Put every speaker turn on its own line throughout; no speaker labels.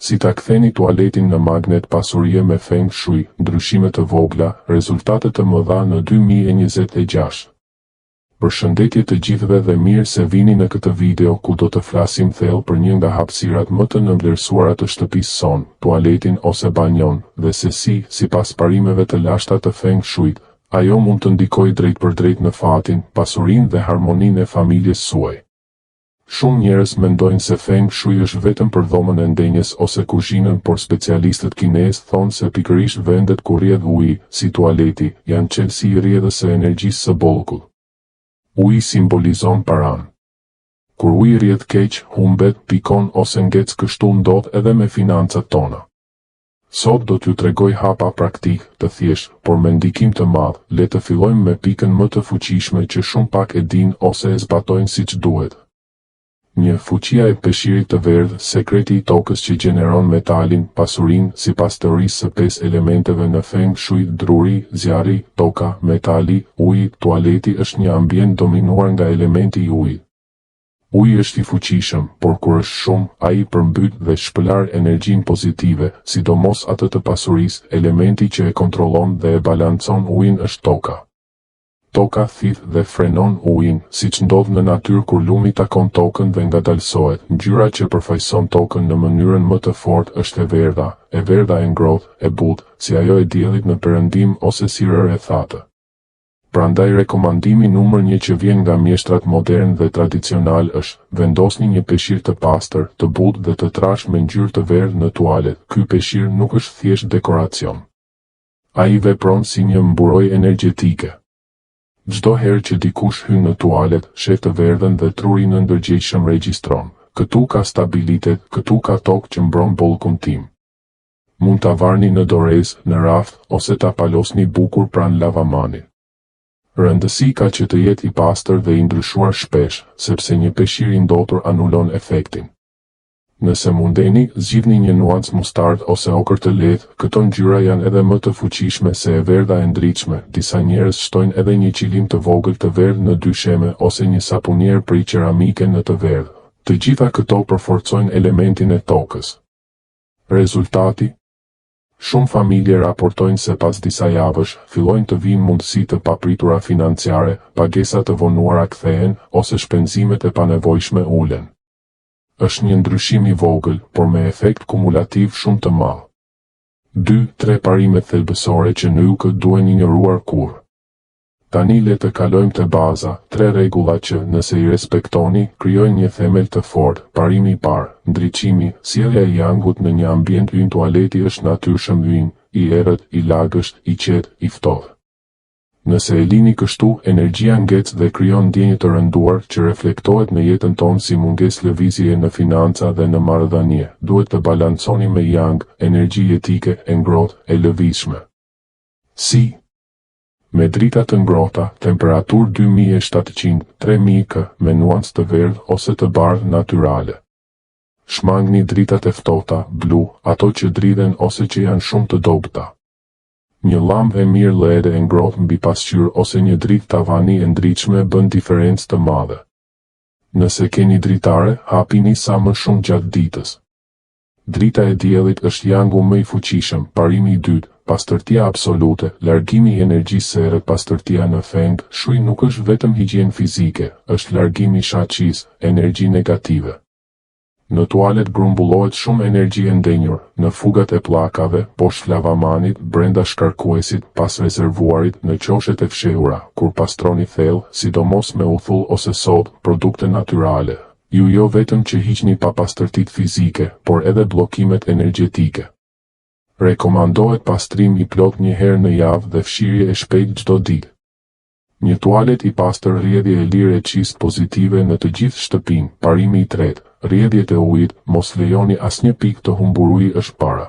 Si ta ktheni tualetin në magnet pasurie me Feng Shui, ndryshime të vogla, rezultate të mëdha në 2026. Përshëndetje të gjithëve dhe mirë se vini në këtë video ku do të flasim thellë për një nga hapësirat më të nënvlerësuara të shtëpisë sonë, tualetin ose banjon, dhe se sipas parimeve të lashta të Feng Shuit, ajo mund të ndikojë drejt për drejt në fatin, pasurinë dhe harmoninë e familjes suaj. Shumë njerëz mendojnë se Feng Shui është vetëm për dhomën e ndenjes ose kuzhinën, por specialistët kinezë thonë se pikërisht vendet ku rrjedh uji, si tualeti, janë çelësi i rrjedhës së energjisë së bollkut. Uji simbolizon paran. Kur uji rrjedh keq, humbet, pikon ose ngec, kështu ndodh edhe me financat tona. Sot do t'ju tregoj hapa praktik, të thjesht, por me ndikim të madh. Le të fillojmë me pikën më të fuqishme që shumë pak e dinë ose e zbatojnë siç duhet. 1. Fuqia e peshqirit të verdhë, sekreti i tokës që gjeneron metalin, pasurinë. Sipas teorisë së 5 elementeve në Feng Shui, druri, zjarri, toka, metali, uji, tualeti është një ambient dominuar nga elementi i ujit. Uji është i fuqishëm, por kur është shumë, ai përmbyt dhe shpëlar energjinë pozitive, sidomos atë të pasurisë. Elementi që e kontrollon dhe e balancon ujin është toka. Toka thith dhe frenon ujin, siç ndodh në natyrë kur lumi takon tokën dhe ngadalsohet. Ngjyra që përfaqëson tokën në mënyrën më të fortë është e verdha e ngrohtë, e butë, si ajo e diellit në perëndim ose si rër e thatë. Prandaj rekomandimi numër 1 që vjen nga mjeshtrat modern dhe tradicional është: vendosni një peshqir të pastër, të butë dhe të trashë me ngjyrë të verdhë në tualet. Ky peshqir nuk është thjesht dekoracion. Ai vepron si një mburojë energjetike. Çdo herë që dikush hyn në tualet, sheh të verdhën dhe truri në ndërgjegjshëm regjistron. Këtu ka stabilitet, këtu ka tokë që mbron bollkun tim. Mund ta varni në dorez, në raft, ose ta palosni bukur pranë lavamanit. Rëndësi ka që të jetë i pastër dhe i ndryshuar shpesh, sepse një peshqir i ndotur anulon efektin. Nëse mundeni, zgjidhni një nuancë mustardë ose okër të lehtë. Këto ngjyra janë edhe më të fuqishme se e verdha e ndritshme. Disa njerëz shtojnë edhe një qilim të vogël të verdhë në dysheme ose një sapunier prej qeramike në të verdhë. Të gjitha këto përforcojnë elementin e tokës. Rezultati? Shumë familje raportojnë se pas disa javësh fillojnë të vinë mundësi të papritura financiare, pagesa të vonuara kthehen ose shpenzimet e panevojshme ulen. Është një ndryshim i vogël, por me efekt kumulativ shumë të madh. 2-3 parimet thelbësore që nuk duhen ignoruar kurrë. Tani le të kalojmë te baza, 3 rregulla që, nëse i respektoni, krijojnë një themel të fortë. Parimi i parë: ndriçimi. Sjellja e yangut në një ambient ynë tualeti është natyrshëm ynë, i errët, i lagësht, i qetë, i ftohtë. Nëse e lini kështu, energjia ngec dhe krijon ndjenjë të rënduar që reflektohet në jetën tonë si mungesë lëvizjeje në financa dhe në marrëdhënie. Duhet të balanconi me yang, energji jetike, e ngrohtë, e lëvizshme. Si? Me drita të ngrohta, temperaturë 2700-3000 K, me nuancë të verdhë ose të bardhë natyrale. Shmangni dritat e ftohta, blu, ato që dridhen ose që janë shumë të dobëta. Një llampë e mirë LED e ngrohtë mbi pasqyrë ose një dritë tavani e ndritshme bën diferencë të madhe. Nëse keni dritare, hapini sa më shumë gjatë ditës. Drita e diellit është yangu më i fuqishëm. Parimi i dytë: pastërtia absolute, largimi i energjisë së errët. Pastërtia në Feng Shui nuk është vetëm higjienë fizike, është largimi i shaqisë, energji negative. Në tualet grumbullohet shumë energji e ndenjur, në fugat e pllakave, poshtë lavamanit, brenda shkarkuesit, pas rezervuarit, në qoshet e fshehura. Kur pastroni thellë, sidomos me uthull ose sodë, produkte natyrale, ju jo vetëm që hiqni pa pastërtitë fizike, por edhe bllokimet energjetike. Rekomandohet pastrim i plot një herë në javë dhe fshirje e shpejtë çdo ditë. Një tualet i pastër, rrjedhje e lirë e çist pozitive në të gjithë shtëpinë. Parimi i tretë: rrjedhjet e ujit, mos lejoni asnjë pikë të humbur uji është para.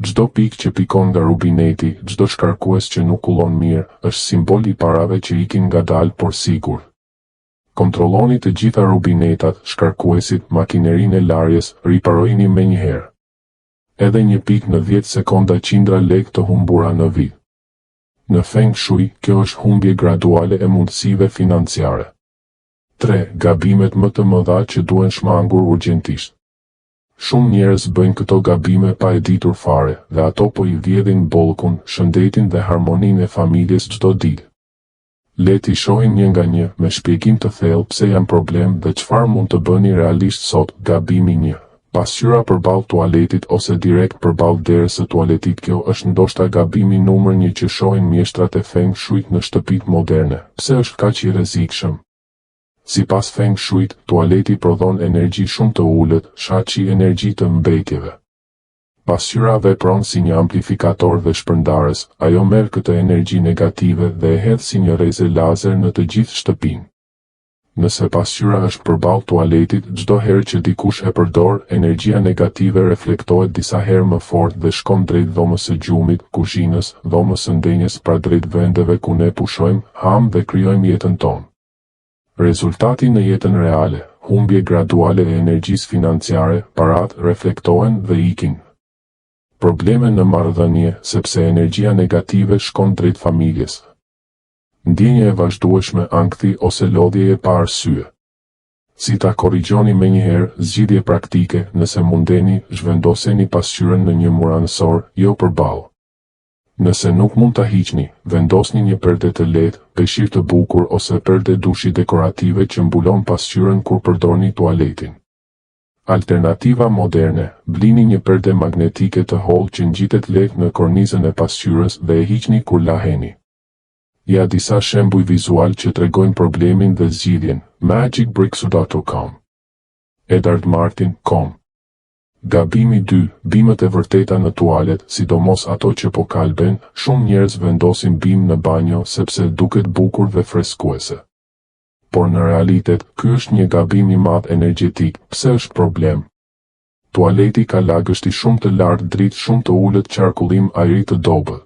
Çdo pikë që pikon nga rubineti, çdo shkarkues që nuk kullon mirë, është simbol i parave që ikin ngadalë por sigur. Kontrolloni të gjitha rubinetat, shkarkuesit, makinerinë e larjes, riparojini menjëherë. Edhe një pikë në 10 sekonda qindra lekë të humbura në vit. Në Feng Shui, kjo është humbje graduale e mundësive financiare. 3. Gabimet më të mëdha që duhen shmangur urgjentisht. Shumë njerëz bëjnë këto gabime pa e ditur fare, dhe ato po i vjedhin bollkun, shëndetin dhe harmoninë e familjes çdo ditë. Le t'i shohim një nga një, me shpjegim të thellë pse janë problem dhe çfarë mund të bëni realisht sot. Gabimi 1. Pasqyra përballë tualetit ose direkt përballë derës së tualetit. Kjo është ndoshta gabimi numër 1 që shohin mjeshtrat e Feng Shuit në shtëpitë moderne. Pse është kaq i rrezikshëm? Sipas Feng Shuit, tualeti prodhon energji shumë të ulët, shaqi energji të mbetjeve. Pasqyra vepron si një amplifikator dhe shpërndarës, ajo merr këtë energji negative dhe e hedh si një rrezë lazer në të gjithë shtëpinë. Nëse pasqyra është përballë tualetit, çdo herë që dikush e përdor, energjia negative reflektohet disa herë më fort dhe shkon drejt dhomës së gjumit, kuzhinës, dhomës së ndenjes, pra drejt vendeve ku ne pushojmë, ham dhe krijojmë jetën tonë. Rezultati në jetën reale, humbje graduale e energjisë financiare, paratë reflektohen dhe ikin. Probleme në marrëdhënie, sepse energjia negative shkon drejt familjes. Ndjenje e vazhdueshme, ankthi ose lodhje e pa arsye. Si ta korrigjoni menjëherë? Zgjidhje praktike: nëse mundeni, zhvendoseni pasqyrën në një muranësor, jo përballë. Nëse nuk mund ta hiqni, vendosni një perde të lehtë, peshqir të bukur ose perde dushi dekorative që mbulon pasqyrën kur përdorni tualetin. Alternativa moderne: blini një perde magnetike të hollë që ngjitet lehtë në kornizën e pasqyrës dhe e hiqni kur laheni. Ja disa shembuj vizual që tregojnë problemin dhe zgjidhjen. magicbricks.com. Edward Martin.com. Gabimi 2. Bimët e vërteta në tualet, sidomos ato që po kalben. Shumë njerëz vendosin bim në banjo sepse duket bukur dhe freskuese. Por në realitet, ky është një gabim i madh energjetik. Pse është problem? Tualeti ka lagështi shumë të lartë, dritë shumë të ulët, qarkullim ajri të dobët.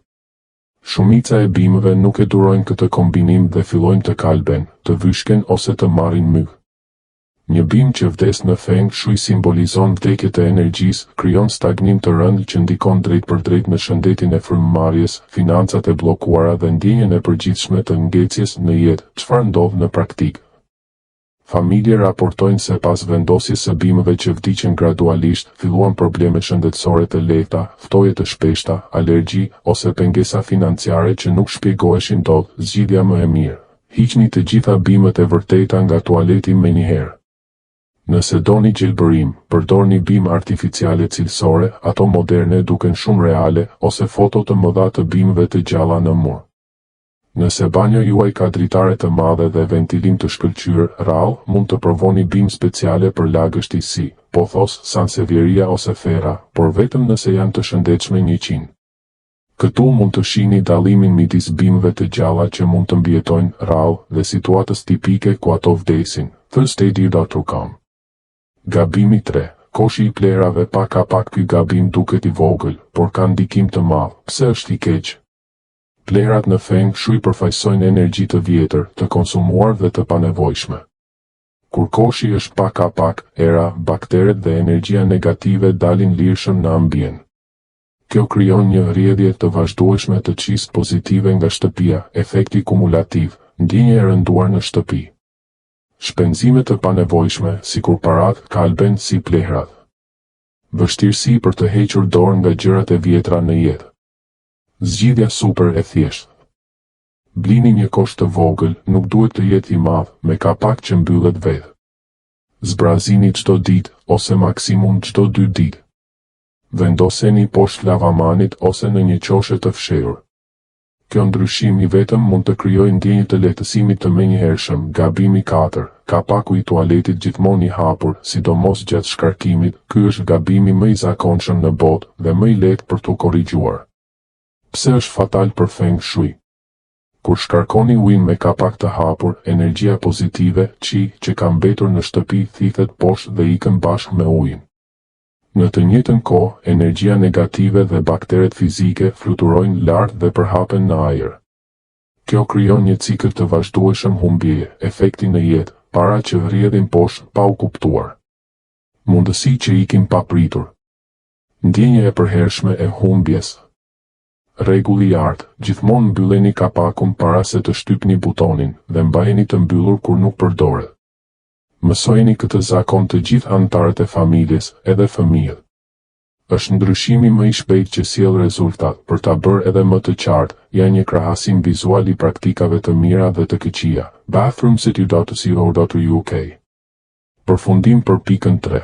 Shumica e bimëve nuk e durojnë këtë kombinim dhe fillojnë të kalben, të vyshken ose të marrin myg. Një bim që vdes në Feng Shui simbolizon vdekje të energjisë, krijon stagnim të rënd që ndikon drejt për drejt në shëndetin e frymëmarrjes, financat e bllokuara dhe ndjenjen e përgjithshme të ngecjes në jetë. Çfarë ndodh në praktikë? Familje raportojnë se pas vendosjes së bimëve që vdiqen gradualisht, filluan probleme shëndetësore të lehta, ftoje të shpeshta, alergji ose pengesa financiare që nuk shpjegoheshin dot. Zgjidhja më e mirë: hiqni të gjitha bimët e vërteta nga tualeti menjëherë. Nëse doni gjelbërim, përdorni bim artificiale cilësore, ato moderne duken shumë reale, ose foto të mëdha të bimëve të gjalla në mur. Nëse banjo juaj ka dritare të madhe dhe ventilim të shkëlqyer, rrallë, mund të provoni bim speciale për lagështi si, pothos, sansevieria ose fera, por vetëm nëse janë të shëndetshme 100. Këtu mund të shihni dallimin midis bimëve të gjalla që mund të mbijetojnë rrallë dhe situatës tipike ku ato vdesin. Thirsteady.com. Gabimi 3. Koshi i plerave. Pak ky gabim duket i vogël, por ka ndikim të madh. Pse është i keq? Plerat në Feng Shui përfaqësojnë energji të vjetër, të konsumuar dhe të panevojshme. Kur koshi është pak, era, bakteret dhe energjia negative dalin lirshëm në ambient. Kjo krijon një rrjedhje të vazhdueshme të çist pozitive nga shtëpia, efekti kumulativ, ndjenje e rënduar në shtëpi. Shpenzime të panevojshme, sikur parat, kalben si plehrat. Vështirësi për të hequr dorë nga gjërat e vjetra në jetë. Zgjidhja super e thjeshtë. Blini një kosh të vogël, nuk duhet të jetë i madh, me kapak që mbyllet vetë. Zbrazini çdo ditë ose maksimum çdo 2 ditë. Vendoseni poshtë lavamanit ose në një qoshe të fshehur. Kjo ndryshim i vetëm mund të krijojë ndjenjë të lehtësimit të menjëhershëm. Gabimi 4. Kapaku i tualetit gjithmonë i hapur, sidomos gjatë shkarkimit. Ky është gabimi më i zakonshëm në botë dhe më i lehtë për t'u korrigjuar. Pse është fatal për Feng Shui? Kur shkarkoni ujin me kapak të hapur, energjia pozitive, qi, që ka mbetur në shtëpi thithet poshtë dhe ikën bashkë me ujin. Në të njëjtën kohë, energjia negative dhe bakteret fizike fluturojnë lart dhe përhapen në ajër. Kjo krijon një cikël të vazhdueshëm humbjeje, efekti në jetë, para që rrjedhin poshtë pa u kuptuar. Mundësi që ikin pa pritur. Ndjenja e përhershme e humbjes. Rregulli i artë: gjithmonë mbylleni kapakun para se të shtypni butonin dhe mbajeni të mbyllur kur nuk përdoret. Mësojeni këtë zakon të gjithë anëtarët e familjes, edhe fëmijët. Është ndryshimi më i shpejt që sjell rezultat, për ta bërë edhe më të qartë, janë një krahasim vizual i praktikave të mira dhe të këqija. Bathroomcity.co.uk. Përfundim për pikën 3.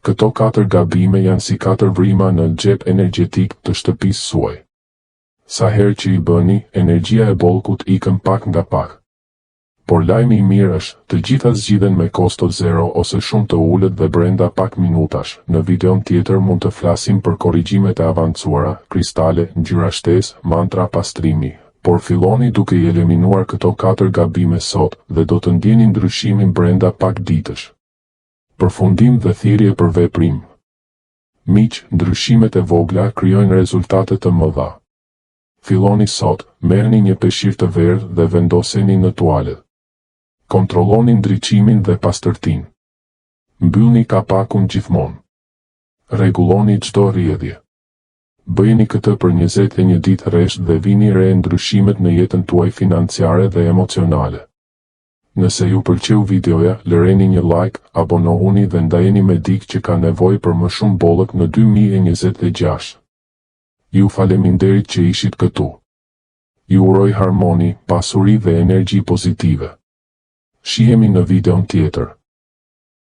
Këto 4 gabime janë si 4 vrima në xhep energjetik të shtëpisë suaj. Sa herë që i bëni, energjia e bollkut ikën pak nga pak. Por lajmi i mirë është, të gjitha zgjidhen me kosto zero ose shumë të ulët dhe brenda pak minutash. Në videon tjetër mund të flasim për korrigjimet e avancuara, kristale, ngjyra shtesë, mantra pastrimi. Por filloni duke i eliminuar këto 4 gabime sot dhe do të ndjeni ndryshimin brenda pak ditësh. Përfundim dhe thirrje për veprim. Miq, ndryshimet e vogla krijojnë rezultate të mëdha. Filloni sot, merrni një peshqir të verdhë dhe vendoseni në tualet. Kontrolloni ndriqimin dhe pastërtinë. Mbyllni kapakun gjithmonë. Rregulloni çdo rrjedhje. Bëjeni këtë për 21 ditë rresht dhe vini re ndryshimet në jetën tuaj financiare dhe emocionale. Nëse ju pëlqeu videoja, lëreni një like, abonohuni dhe ndajeni me dikë që ka nevojë për më shumë bollëk në 2026. Ju faleminderit që ishit këtu. Ju uroj harmoni, pasuri dhe energji pozitive. Shihemi në videon tjetër.